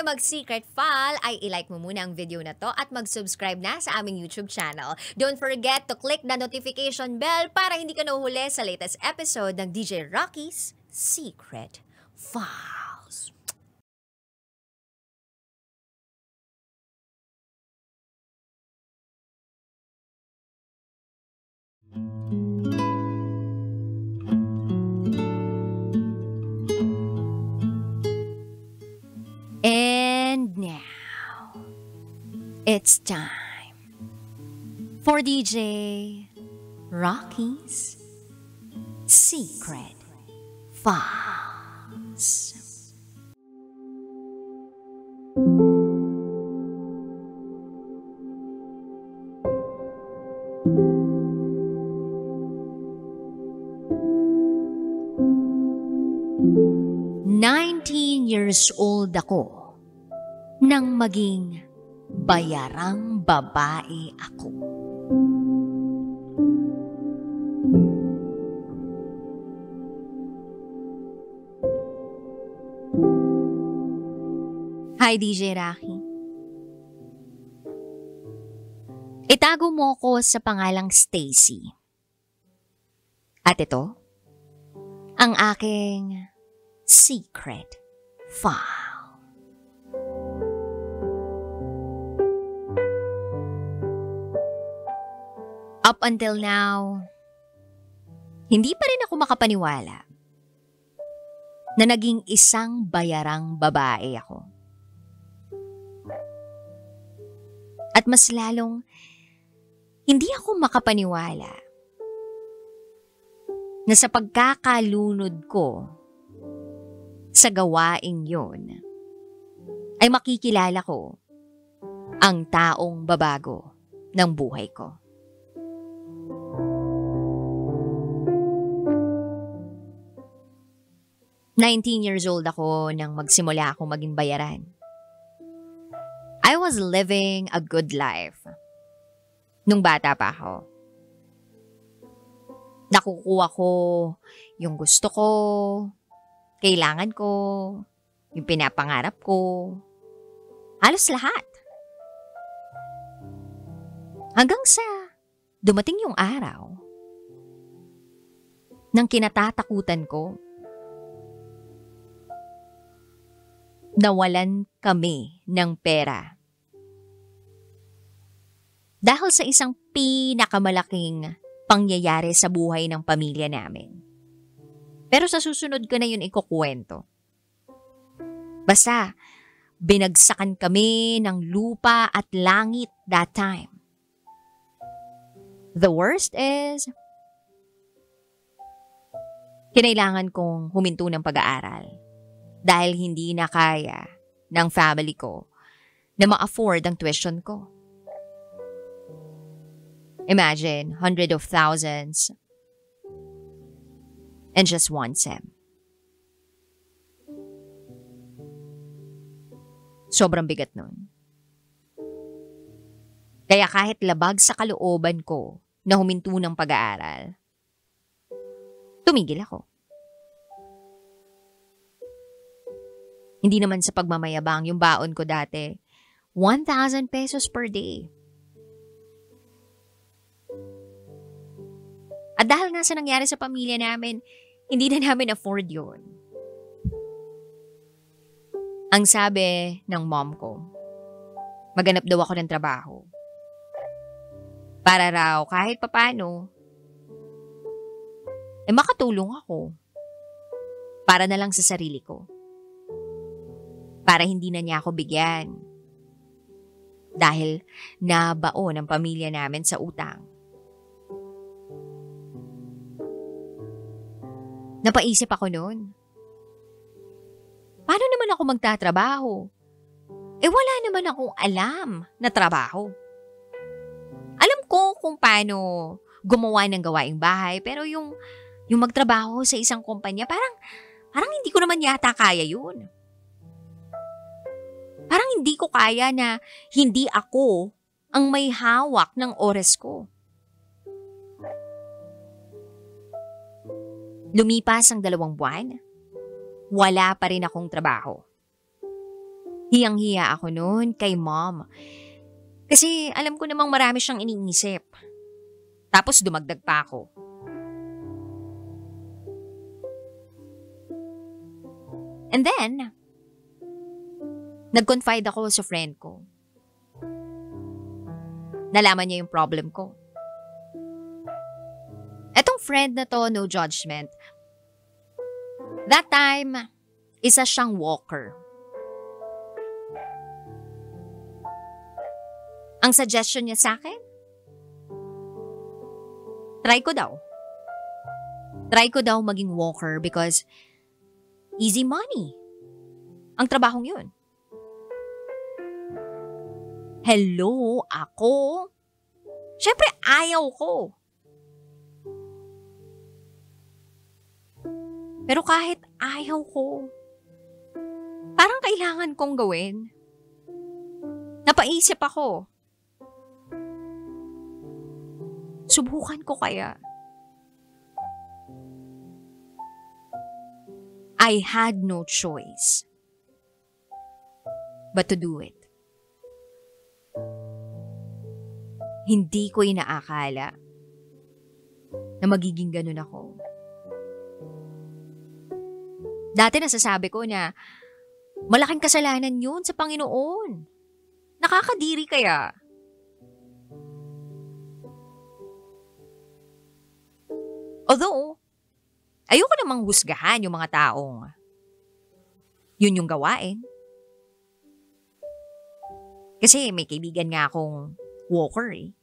tayo mag-secret file, ay ilike mo muna ang video na to at mag-subscribe na sa aming YouTube channel. Don't forget to click the notification bell para hindi ka nahuhuli sa latest episode ng DJ Rocky's Secret Files. And now, it's time for DJ Rocky's Secret Files. Years old ako nang maging bayarang babae ako. Hi DJ Rocky. Itago mo ko sa pangalang Stacy. At ito, ang aking secret file. Up until now, hindi pa rin ako makapaniwala na naging isang bayarang babae ako. At mas lalong, hindi ako makapaniwala na sa pagkakalunod ko sa gawaing yun, ay makikilala ko ang taong babago ng buhay ko. Nineteen years old ako nang magsimula akong maging bayaran. I was living a good life nung bata pa ako. Nakukuha ko yung gusto ko, kailangan ko, yung pinapangarap ko, halos lahat. Hanggang sa dumating yung araw nang kinatatakutan ko, nawalan kami ng pera. Dahil sa isang pinakamalaking pangyayari sa buhay ng pamilya namin. Pero sa susunod ko na yun ikukwento. Basta, binagsakan kami ng lupa at langit that time. The worst is, kinailangan kong huminto ng pag-aaral dahil hindi na kaya ng family ko na ma-afford ang tuition ko. Imagine, hundreds of thousands and just one sem. Sobrang bigat nun. Kaya kahit labag sa kalooban ko na huminto ng pag-aaral, tumigil ako. Hindi naman sa pagmamayabang, yung baon ko dati, 1,000 pesos per day. At dahil nga sa nangyari sa pamilya namin, hindi na namin afford yun. Ang sabi ng mom ko, maghanap daw ako ng trabaho. Para raw kahit papano, makatulong ako. Para na lang sa sarili ko. Para hindi na niya ako bigyan. Dahil nabaon ang pamilya namin sa utang. Napaisip ako noon. Paano naman ako magtatrabaho? Wala naman akong alam na trabaho. Alam ko kung paano gumawa ng gawaing bahay, pero yung magtrabaho sa isang kumpanya, parang hindi ko naman yata kaya yun. Parang hindi ko kaya na hindi ako ang may hawak ng oras ko. Lumipas ang 2 buwan, wala pa rin akong trabaho. Hiyang-hiya ako noon kay mom. Kasi alam ko namang marami siyang iniisip. Tapos dumagdag pa ako. And then, nag-confide ako sa friend ko. Nalaman niya yung problem ko. Etong friend na to, no judgment. That time, isa siyang walker. Ang suggestion niya sa akin, try ko daw. Try ko daw maging walker because easy money ang trabahong yun. Hello, ako? Siyempre, ayaw ko. Pero kahit ayaw ko, parang kailangan kong gawin. Napaisip ako. Subukan ko kaya. I had no choice but to do it. Hindi ko inaakala na magiging ganun ako. Dati nasasabi ko na malaking kasalanan yun sa Panginoon. Nakakadiri kaya. Although, ayoko namang husgahan yung mga taong yun yung gawain. Kasi may kaibigan nga akong walker eh.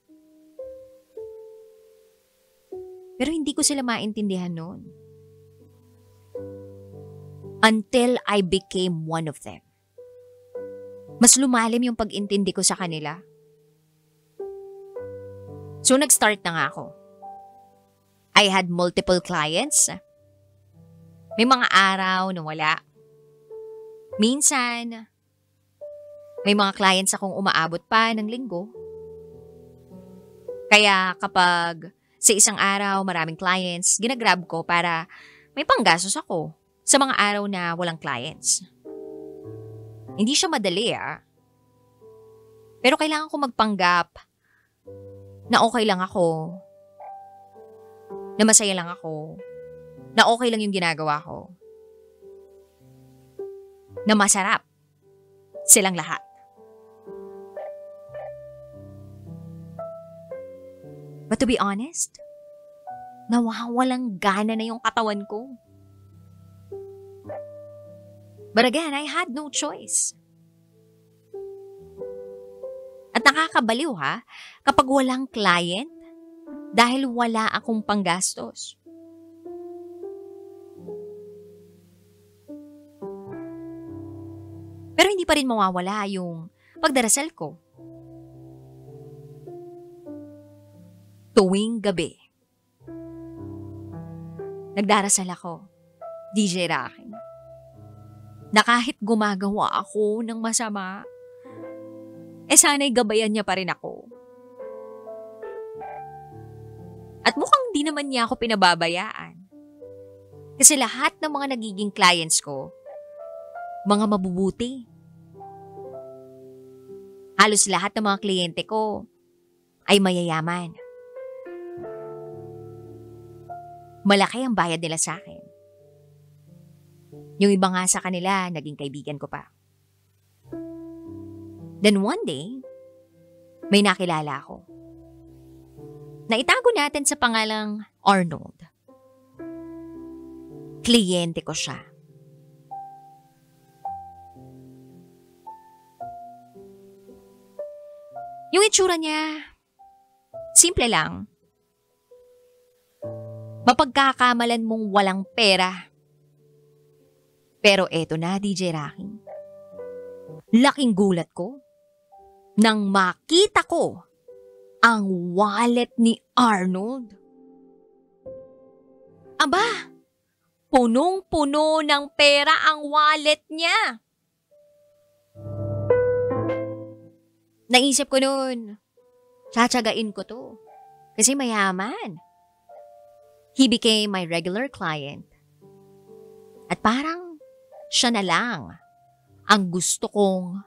Pero hindi ko sila maintindihan noon. Until I became one of them. Mas lumalim yung pag-intindi ko sa kanila. So nag-start na nga ako. I had multiple clients. May mga araw na wala. Minsan, may mga clients akong umaabot pa ng linggo. Kaya kapag sa isang araw maraming clients, ginagrab ko para may panggastos ako sa mga araw na walang clients. Hindi siya madali Pero kailangan ko magpanggap na okay lang ako, na masaya lang ako, na okay lang yung ginagawa ko, na masarap silang lahat. But to be honest, nawawalang gana na yung katawan ko. But again, I had no choice. At nakakabaliw kapag walang client dahil wala akong panggastos. Pero hindi pa rin mawawala yung pagdarasal ko. Tuwing gabi, nagdarasal ako, DJ Raking, na kahit gumagawa ako ng masama, sana'y gabayan niya pa rin ako. At mukhang di naman niya ako pinababayaan. Kasi lahat ng mga nagiging clients ko, mga mabubuti. Halos lahat ng mga kliyente ko ay mayayaman. Malaki ang bayad nila sa akin. Yung iba nga sa kanila, naging kaibigan ko pa. Then one day, may nakilala ako. Naitago natin sa pangalang Arnold. Kliyente ko siya. Yung itsura niya, simple lang. Mapagkakamalan mong walang pera. Pero eto na, DJ Raking. Laking gulat ko nang makita ko ang wallet ni Arnold. Aba, punong-puno ng pera ang wallet niya. Naisip ko noon, tsatsagain ko to. Kasi mayaman. He became my regular client. At parang siya na lang ang gusto kong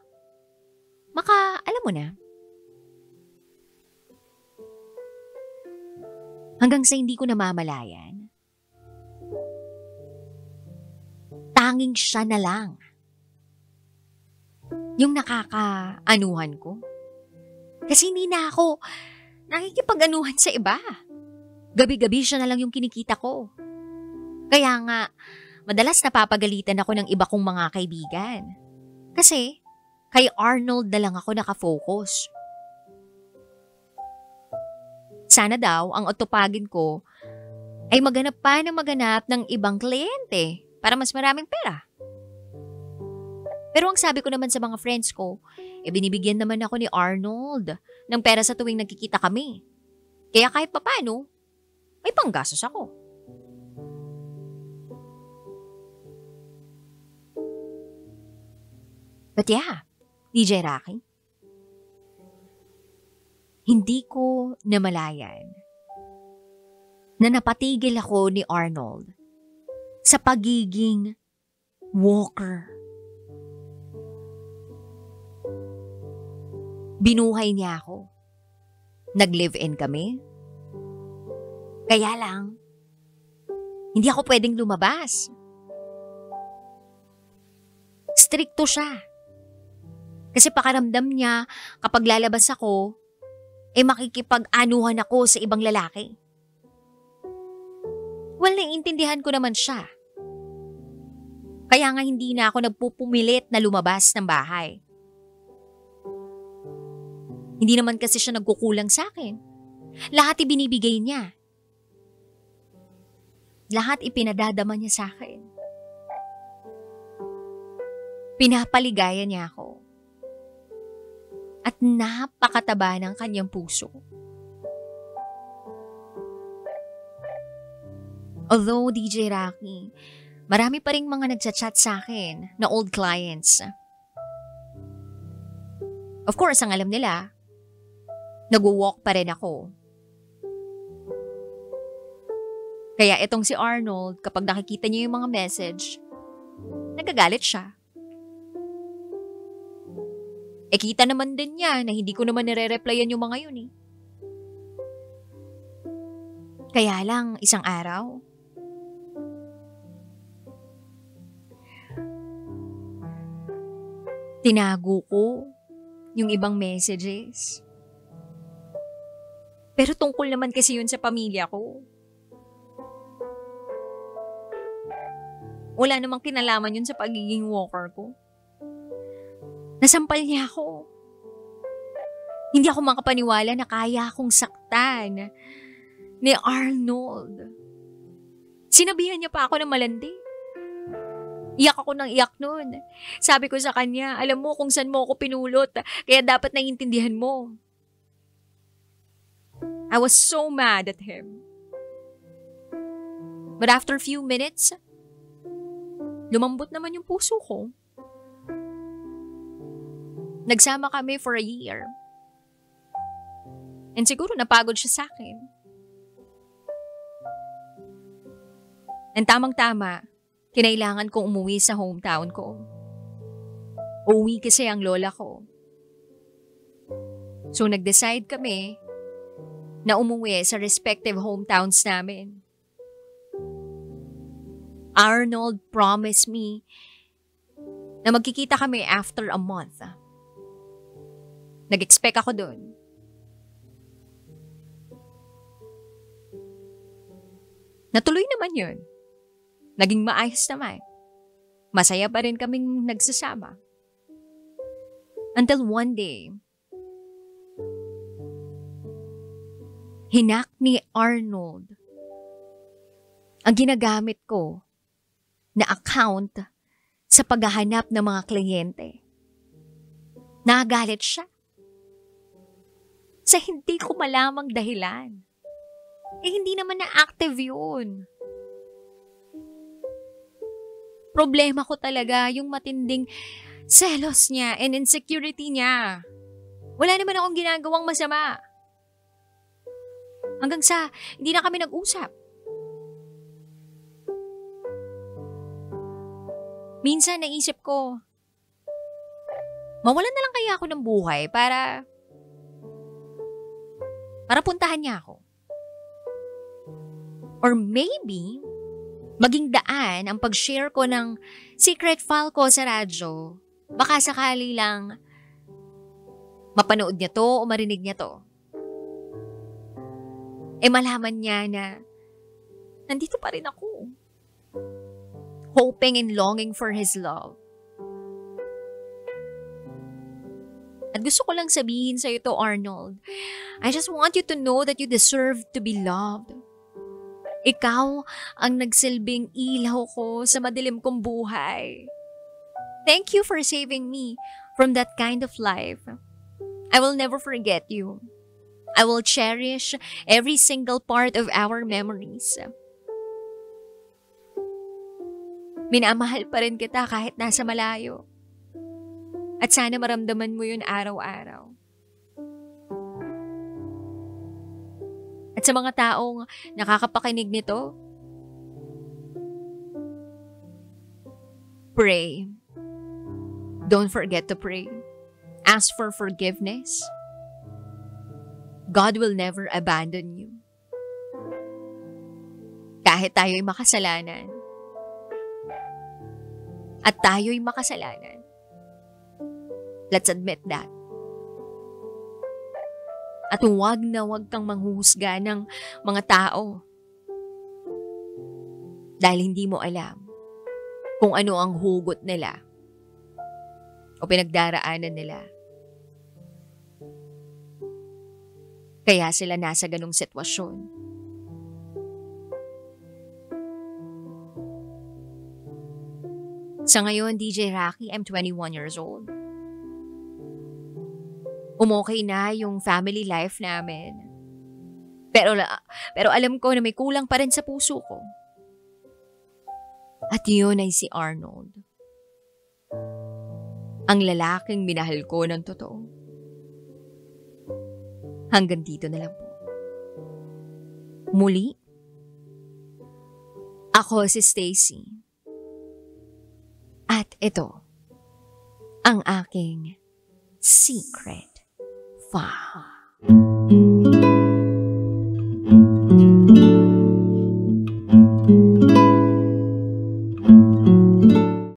alam mo na, hanggang sa hindi ko namamalayan, tanging siya na lang yung nakakaanuhan ko. Kasi hindi na ako nakikipag-anuhan sa iba. Gabi-gabi siya na lang yung kinikita ko. Kaya nga, madalas napapagalitan ako ng iba kong mga kaibigan. Kasi, kay Arnold na lang ako nakafocus. Sana daw, ang utupagin ko ay maganap pa ng maganap ng ibang kliyente para mas maraming pera. Pero ang sabi ko naman sa mga friends ko, binibigyan naman ako ni Arnold ng pera sa tuwing nagkikita kami. Kaya kahit papano, may panggastos ako. But yeah, DJ Rocky, hindi ko namalayan na napatigil ako ni Arnold sa pagiging walker. Binuhay niya ako. Nag-live-in kami. Kaya lang, hindi ako pwedeng lumabas. Strikto siya. Kasi pakaramdam niya kapag lalabas ako, makikipag-anuhan ako sa ibang lalaki. Well, naiintindihan ko naman siya. Kaya nga hindi na ako nagpupumilit na lumabas ng bahay. Hindi naman kasi siya nagkukulang sa akin. Lahat ibinibigay niya. Lahat ipinadadama niya sa akin. Pinapaligaya niya ako. At napakataba ng kanyang puso. Although, DJ Rocky, marami pa ring mga nagchat-chat sa akin na old clients. Of course, ang alam nila, nag-walk pa rin ako. Kaya itong si Arnold, kapag nakikita niya yung mga message, nagagalit siya. Kita naman din niya na hindi ko naman nire-replyan yung mga yun eh. Kaya lang, isang araw, tinago ko yung ibang messages. Pero tungkol naman kasi yun sa pamilya ko. Wala namang kinalaman yun sa pagiging walker ko. Nasampal niya ako. Hindi ako makapaniwala na kaya akong saktan ni Arnold. Sinabihan niya pa ako ng malandi. Iyak ako ng iyak nun. Sabi ko sa kanya, alam mo kung saan mo ako pinulot, kaya dapat naiintindihan mo. I was so mad at him. But after a few minutes, lumambot naman yung puso ko. Nagsama kami for a year. And siguro napagod siya sa akin. And tamang-tama, kinailangan kong umuwi sa hometown ko. Uuwi kasi ang lola ko. So nag-decide kami na umuwi sa respective hometowns namin. Arnold promised me na magkikita kami after a month. Nag-expect ako dun. Natuloy naman yun. Naging maayos naman. Masaya pa rin kaming nagsasama. Until one day, hinak ni Arnold ang ginagamit ko na account sa paghahanap ng mga kliyente. Nagalit siya sa hindi ko malamang dahilan. Hindi naman na-active yun. Problema ko talaga yung matinding selos niya and insecurity niya. Wala naman akong ginagawang masama. Hanggang sa hindi na kami nag-usap. Minsan naisip ko, Mawalan na lang kaya ako ng buhay para puntahan niya ako. Or maybe, maging daan ang pag-share ko ng secret file ko sa radyo. Baka sakali lang mapanood niya to o marinig niya to. Malaman niya na nandito pa rin ako. Hoping and longing for his love. At gusto ko lang sabihin sa'yo to, Arnold. I just want you to know that you deserve to be loved. Ikaw ang nagsilbing ilaw ko sa madilim kong buhay. Thank you for saving me from that kind of life. I will never forget you. I will cherish every single part of our memories. Minamahal pa rin kita kahit nasa malayo. At sana maramdaman mo yun araw-araw. At sa mga taong nakakapakinig nito, pray. Don't forget to pray. Ask for forgiveness. God will never abandon you. Kahit tayo'y makasalanan. At tayo'y makasalanan. Let's admit that. At huwag na huwag kang manghuhusga ng mga tao. Dahil hindi mo alam kung ano ang hugot nila o pinagdaraanan nila. Kaya sila nasa ganong sitwasyon. Sa ngayon, DJ Rocky, I'm 21 years old. Umokay na yung family life namin. Pero alam ko na may kulang pa rin sa puso ko. At yun ay si Arnold. Ang lalaking minahal ko ng totoo. Hanggang dito na lang po. Muli, ako si Stacy. At ito, ang aking secret file.